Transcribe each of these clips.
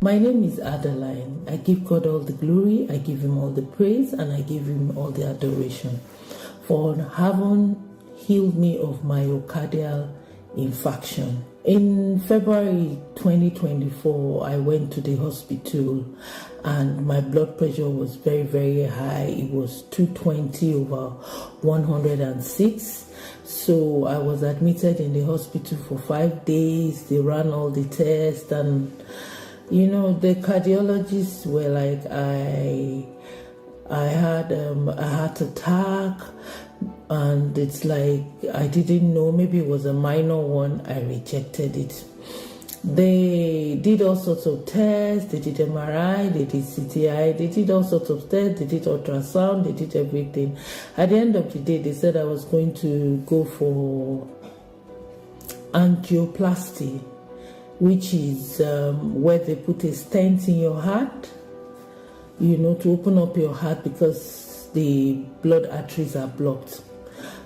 My name is Adeline. I give God all the glory, I give him all the praise, and I give him all the adoration for having healed me of myocardial infarction. In February 2024, I went to the hospital and my blood pressure was very, very high. It was 220/106. So I was admitted in the hospital for 5 days. They ran all the tests, and the cardiologists were like, I had a heart attack, and it's like I didn't know, maybe it was a minor one. I rejected it. They did all sorts of tests. They did MRI, they did CTI, they did all sorts of tests, they did ultrasound, they did everything. At the end of the day, they said I was going to go for angioplasty, which is where they put a stent in your heart, to open up your heart because the blood arteries are blocked.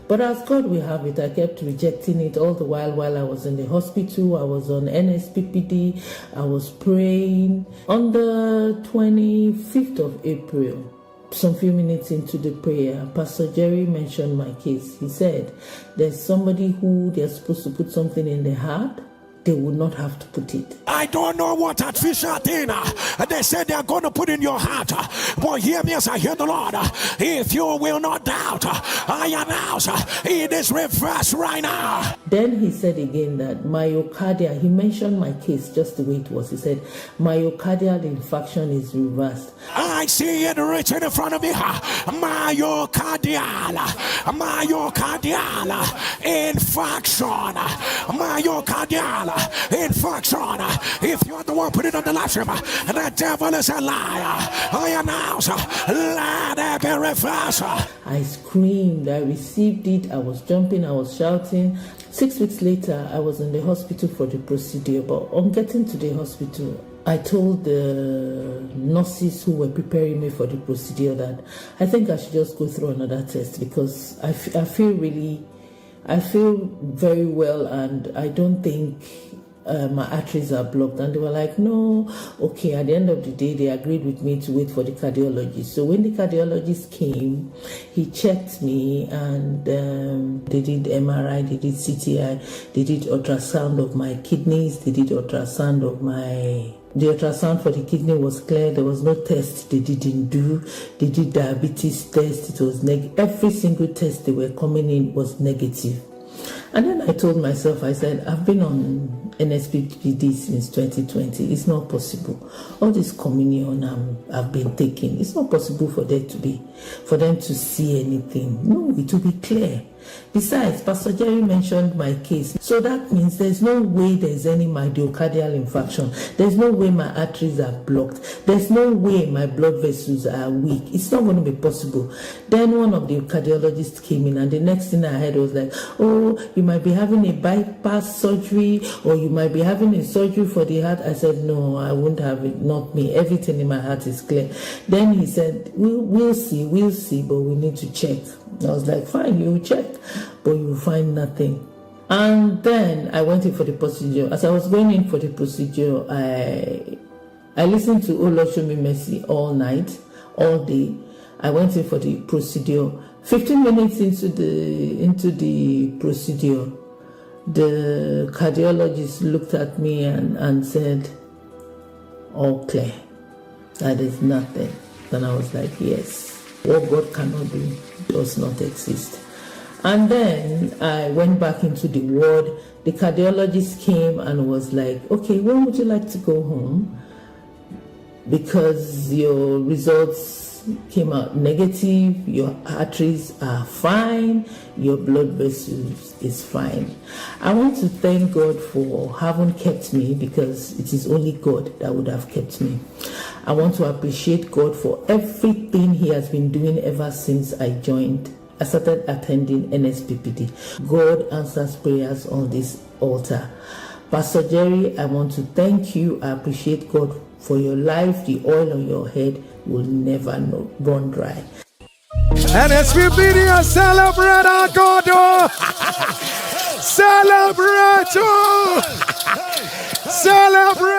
But as God will have it, I kept rejecting it all the while I was in the hospital. I was on NSPPD. I was praying. On the 25th of April, some few minutes into the prayer, Pastor Jerry mentioned my case. He said, there's somebody who they're supposed to put something in the heart. They would not have to put it. I don't know what artificial thing they said they're going to put in your heart. But hear me as I hear the Lord. If you will not doubt, I announce it is reversed right now. Then he said again that myocardial, he mentioned my case just the way it was. He said myocardial infarction is reversed. I see it written in front of me. Myocardial infarction. Myocardial infarction. If you're the one, put it on the live stream. The devil is a liar. I announce, let it be reversed. I screamed, I received it, I was jumping, I was shouting. 6 weeks later, I was in the hospital for the procedure. But on getting to the hospital, I told the nurses who were preparing me for the procedure that I think I should just go through another test because I feel very well, and I don't think my arteries are blocked. And they were like, no, okay. At the end of the day, they agreed with me to wait for the cardiologist. So when the cardiologist came, he checked me, and they did MRI, they did CTI, they did ultrasound of my kidneys, they did ultrasound of the ultrasound for the kidney was clear. There was no test they didn't do. They did diabetes test. It was every single test they were coming in was negative. And then I told myself, I said, I've been on NSPPD since 2020. It's not possible. All this communion I've been taking, it's not possible for them to see anything. No, it will be clear. Besides, Pastor Jerry mentioned my case. So that means there's no way there's any myocardial infarction. There's no way my arteries are blocked. There's no way my blood vessels are weak. It's not going to be possible. Then one of the cardiologists came in, and the next thing I heard was like, oh, you might be having a bypass surgery, or you might be having a surgery for the heart. I said, no, I won't have it. Not me. Everything in my heart is clear. Then he said, we'll see, but we need to check. I was like, fine, you will check, but you will find nothing. And then I went in for the procedure. As I was going in for the procedure, I listened to Oh Lord Show Me Mercy all night, all day. I went in for the procedure. 15 minutes into the procedure, the cardiologist looked at me and said, all clear. That is nothing. Then I was like, yes. What God cannot do does not exist. And then I went back into the ward. The cardiologist came and was like, okay, when would you like to go home? Because your results came out negative, your arteries are fine, your blood vessels is fine. I want to thank God for having kept me, because it is only God that would have kept me. I want to appreciate God for everything He has been doing ever since I started attending NSPPD. God answers prayers on this altar. Pastor Jerry, I want to thank you. I appreciate God for your life. The oil on your head will never run dry. NSPPD, celebrate our God. Celebrate. Celebrate.